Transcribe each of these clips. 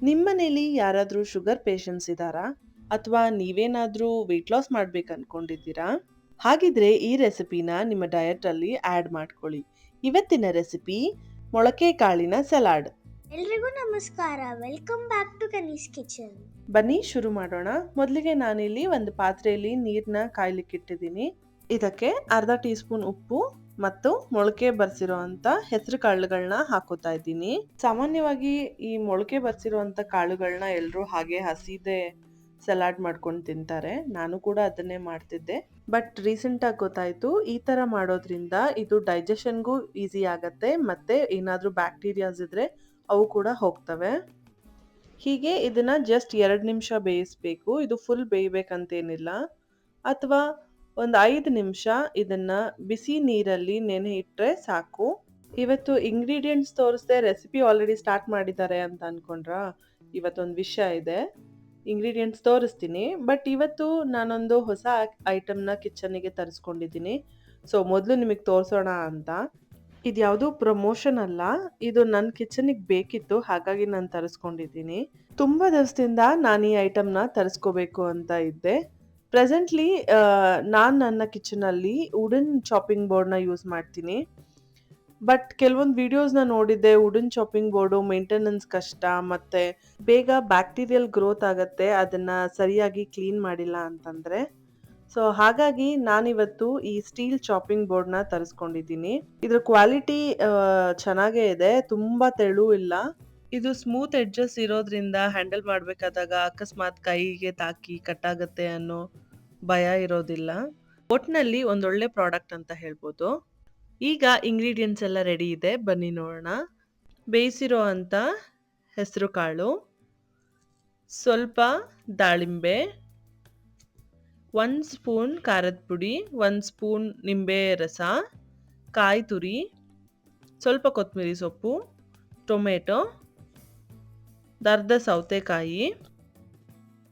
ನಿಮ್ಮನೇಲಿ ಯಾರಾದರೂ sugar patients ಇದ್ದಾರಾ? ಅಥವಾ ನೀವೇನಾದರೂ ವೆಯ್ಟ್ ಲಾಸ್ ಮಾಡ್ಬೇಕು ಅನ್ಕೊಂಡಿದ್ದೀರಾ? ಹಾಗಿದ್ರೆ ಈ ರೆಸಿಪಿನ ನಿಮ್ಮ ಡಯಟಲ್ಲಿ ಆ್ಯಡ್ ಮಾಡ್ಕೊಳ್ಳಿ. ಇವತ್ತಿನ ರೆಸಿಪಿ ಮೊಳಕೆ ಕಾಳಿನ ಸಲಾಡ್. ಎಲ್ರಿಗೂ ನಮಸ್ಕಾರ. Welcome back to Kani's kitchen. ಬನ್ನಿ ಶುರು ಮಾಡೋಣ. ಮೊದಲಿಗೆ ನಾನಿಲ್ಲಿ ಒಂದು ಪಾತ್ರೆಯಲ್ಲಿ ನೀರನ್ನ ಕಾಯ್ಲಿಕ್ಕಿಟ್ಟಿದ್ದೀನಿ. ಇದಕ್ಕೆ ಅರ್ಧ ಟೀ ಸ್ಪೂನ್ ಉಪ್ಪು ಮತ್ತು ಮೊಳಕೆ ಬರ್ಸಿರೋಂಥ ಹೆಸರು ಕಾಳುಗಳನ್ನ ಹಾಕೋತಾ ಇದ್ದೀನಿ. ಸಾಮಾನ್ಯವಾಗಿ ಈ ಮೊಳಕೆ ಬರ್ಸಿರೋಂಥ ಕಾಳುಗಳನ್ನ ಎಲ್ಲರೂ ಹಾಗೆ ಹಸಿದೆ ಸಲಾಡ್ ಮಾಡ್ಕೊಂಡು ತಿಂತಾರೆ. ನಾನು ಕೂಡ ಅದನ್ನೇ ಮಾಡ್ತಿದ್ದೆ. ಬಟ್ ರೀಸೆಂಟಾಗಿ ಗೊತ್ತಾಯಿತು ಈ ಥರ ಮಾಡೋದ್ರಿಂದ ಇದು ಡೈಜೆಷನ್ಗೂ ಈಸಿ ಆಗತ್ತೆ, ಮತ್ತು ಏನಾದರೂ ಬ್ಯಾಕ್ಟೀರಿಯಾಸ್ ಇದ್ದರೆ ಅವು ಕೂಡ ಹೋಗ್ತವೆ. ಹೀಗೆ ಇದನ್ನ ಜಸ್ಟ್ 2 ನಿಮಿಷ ಬೇಯಿಸ್ಬೇಕು. ಇದು ಫುಲ್ ಬೇಯಬೇಕಂತೇನಿಲ್ಲ. ಅಥವಾ ಒಂದು 5 ನಿಮಿಷ ಇದನ್ನ ಬಿಸಿ ನೀರಲ್ಲಿ ನೆನೆ ಇಟ್ಟರೆ ಸಾಕು. ಇವತ್ತು ಇಂಗ್ರೀಡಿಯೆಂಟ್ಸ್ ತೋರಿಸ್ದೆ ರೆಸಿಪಿ ಆಲ್ರೆಡಿ ಸ್ಟಾರ್ಟ್ ಮಾಡಿದ್ದಾರೆ ಅಂತ ಅನ್ಕೊಂಡ್ರಾ? ಇವತ್ತೊಂದು ವಿಷಯ ಇದೆ. ಇಂಗ್ರೀಡಿಯೆಂಟ್ಸ್ ತೋರಿಸ್ತೀನಿ, ಬಟ್ ಇವತ್ತು ನಾನೊಂದು ಹೊಸ ಐಟಮ್ನ ಕಿಚನ್ನಿಗೆ ತರಿಸ್ಕೊಂಡಿದ್ದೀನಿ. ಸೊ ಮೊದಲು ನಿಮಗೆ ತೋರಿಸೋಣ ಅಂತ. ಇದು ಯಾವುದೂ ಪ್ರಮೋಷನ್ ಅಲ್ಲ, ಇದು ನನ್ನ ಕಿಚನ್ನಿಗೆ ಬೇಕಿತ್ತು, ಹಾಗಾಗಿ ನಾನು ತರಿಸ್ಕೊಂಡಿದ್ದೀನಿ. ತುಂಬ ದಿವಸದಿಂದ ನಾನು ಈ ಐಟಮ್ನ ತರಿಸ್ಕೋಬೇಕು ಅಂತ ಇದ್ದೆ. ಪ್ರೆಸೆಂಟ್ಲಿ ನಾನು ನನ್ನ ಕಿಚನಲ್ಲಿ ವುಡನ್ ಚಾಪಿಂಗ್ ಬೋರ್ಡ್ನ ಯೂಸ್ ಮಾಡ್ತೀನಿ. ಬಟ್ ಕೆಲವೊಂದು ವಿಡಿಯೋಸ್ನ ನೋಡಿದ್ದೆ, ವುಡನ್ ಚಾಪಿಂಗ್ ಬೋರ್ಡು ಮೇಂಟೆನೆನ್ಸ್ ಕಷ್ಟ ಮತ್ತು ಬೇಗ ಬ್ಯಾಕ್ಟೀರಿಯಲ್ ಗ್ರೋತ್ ಆಗುತ್ತೆ ಅದನ್ನು ಸರಿಯಾಗಿ ಕ್ಲೀನ್ ಮಾಡಿಲ್ಲ ಅಂತಂದರೆ. ಸೊ ಹಾಗಾಗಿ ನಾನಿವತ್ತು ಈ ಸ್ಟೀಲ್ ಚಾಪಿಂಗ್ ಬೋರ್ಡ್ನ ತರಿಸ್ಕೊಂಡಿದ್ದೀನಿ. ಇದ್ರ ಕ್ವಾಲಿಟಿ ಚೆನ್ನಾಗೇ ಇದೆ, ತುಂಬ ತೆಳು ಇಲ್ಲ. ಇದು ಸ್ಮೂತ್ ಎಡ್ಜಸ್ ಇರೋದ್ರಿಂದ ಹ್ಯಾಂಡಲ್ ಮಾಡಬೇಕಾದಾಗ ಅಕಸ್ಮಾತ್ ಕೈಗೆ ತಾಕಿ ಕಟ್ಟಾಗತ್ತೆ ಅನ್ನೋ ಭಯ ಇರೋದಿಲ್ಲ. ಒಟ್ಟಿನಲ್ಲಿ ಒಂದೊಳ್ಳೆ ಪ್ರಾಡಕ್ಟ್ ಅಂತ ಹೇಳ್ಬೋದು. ಈಗ ಇಂಗ್ರೀಡಿಯೆಂಟ್ಸ್ ಎಲ್ಲ ರೆಡಿ ಇದೆ, ಬನ್ನಿ ನೋಡೋಣ. ಬೇಯಿಸಿರೋ ಅಂಥ ಹೆಸರು ಕಾಳು, ಸ್ವಲ್ಪ ದಾಳಿಂಬೆ, 1 ಸ್ಪೂನ್ ಖಾರದ ಪುಡಿ, 1 ಸ್ಪೂನ್ ನಿಂಬೆ ರಸ, ಕಾಯಿ ತುರಿ, ಸ್ವಲ್ಪ ಕೊತ್ತಂಬರಿ ಸೊಪ್ಪು, ಟೊಮೆಟೊ, ಅರ್ಧ ಸೌತೆಕಾಯಿ,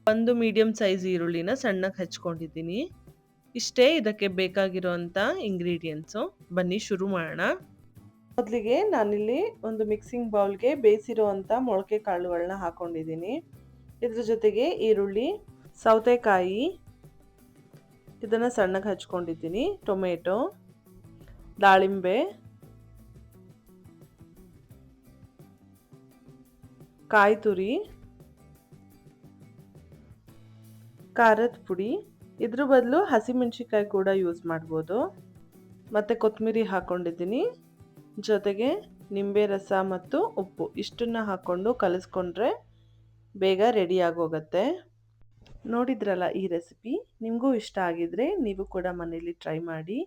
1 ಮೀಡಿಯಮ್ ಸೈಜ್ ಈರುಳ್ಳಿನ ಸಣ್ಣಗೆ ಹಚ್ಕೊಂಡಿದ್ದೀನಿ. ಇಷ್ಟೇ ಇದಕ್ಕೆ ಬೇಕಾಗಿರೋಂಥ ಇಂಗ್ರೀಡಿಯೆಂಟ್ಸು. ಬನ್ನಿ ಶುರು ಮಾಡೋಣ. ಮೊದಲಿಗೆ ನಾನಿಲ್ಲಿ ಒಂದು ಮಿಕ್ಸಿಂಗ್ ಬೌಲ್ಗೆ ಬೇಯಿಸಿರೋಂಥ ಮೊಳಕೆ ಕಾಳುಗಳನ್ನ ಹಾಕೊಂಡಿದ್ದೀನಿ. ಇದ್ರ ಜೊತೆಗೆ ಈರುಳ್ಳಿ, ಸೌತೆಕಾಯಿ ಇದನ್ನು ಸಣ್ಣಗೆ ಹಚ್ಕೊಂಡಿದ್ದೀನಿ, ಟೊಮೆಟೊ, ದಾಳಿಂಬೆ, ಕಾಯಿ ತುರಿ, ಖಾರದ ಪುಡಿ, ಇದ್ರ ಬದಲು ಹಸಿಮೆಣಸಿಕಾಯಿ ಕೂಡ ಯೂಸ್ ಮಾಡ್ಬೋದು, ಮತ್ತು ಕೊತ್ತಂಬರಿ ಹಾಕ್ಕೊಂಡಿದ್ದೀನಿ. ಜೊತೆಗೆ ನಿಂಬೆ ರಸ ಮತ್ತು ಉಪ್ಪು ಇಷ್ಟನ್ನು ಹಾಕ್ಕೊಂಡು ಕಲಿಸ್ಕೊಂಡ್ರೆ ಬೇಗ ರೆಡಿ ಆಗೋಗುತ್ತೆ. ನೋಡಿದ್ರಲ್ಲ ಈ ರೆಸಿಪಿ, ನಿಮಗೂ ಇಷ್ಟ ಆಗಿದ್ರೆ ನೀವು ಕೂಡ ಮನೇಲಿ ಟ್ರೈ ಮಾಡಿ.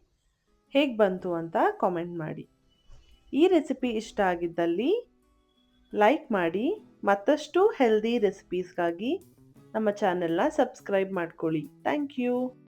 ಹೇಗೆ ಬಂತು ಅಂತ ಕಾಮೆಂಟ್ ಮಾಡಿ. ಈ ರೆಸಿಪಿ ಇಷ್ಟ ಆಗಿದ್ದಲ್ಲಿ ಲೈಕ್ ಮಾಡಿ. ಮತ್ತಷ್ಟು ಹೆಲ್ದಿ ರೆಸಿಪೀಸ್ಗಾಗಿ ನಮ್ಮ ಚಾನೆಲ್ನ ಸಬ್ಸ್ಕ್ರೈಬ್ ಮಾಡ್ಕೊಳ್ಳಿ. Thank you.